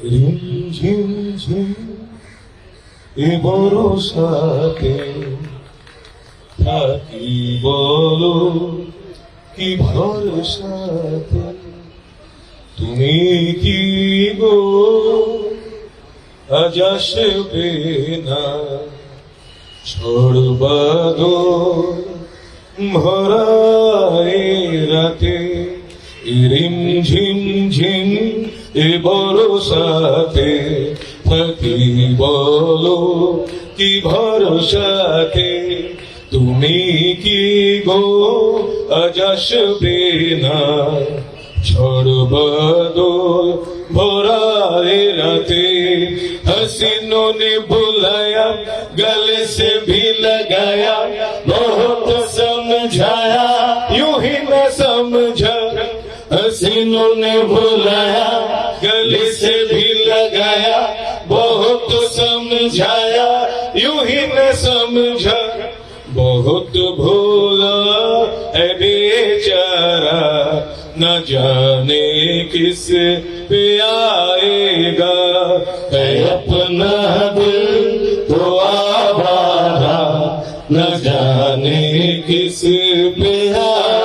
রিমঝিম ঝিম এ বরসাতে থাকি বলো কি ভরসাতে। তুমি কি গো আজ আসবে না ঝড় বাদল ভরা এ রাতে। রিমঝিম ঝিম এ বরসাতে থাকি বলো কি ভরসাতে। তুমি কি গো আজ আসবে না ঝড় বাদল भरा राते। हसीनों ने बुलाया गले से भी लगाया बहुत समझाया यूं ही न समझा। हसीनों ने बुलाया गले से भी लगाया बहुत समझाया यूं ही न समझा। बहुत भोला है बेचारा न जाने किस पे आएगा। है अपना दिल तो आवारा न जाने किस पे आएगा।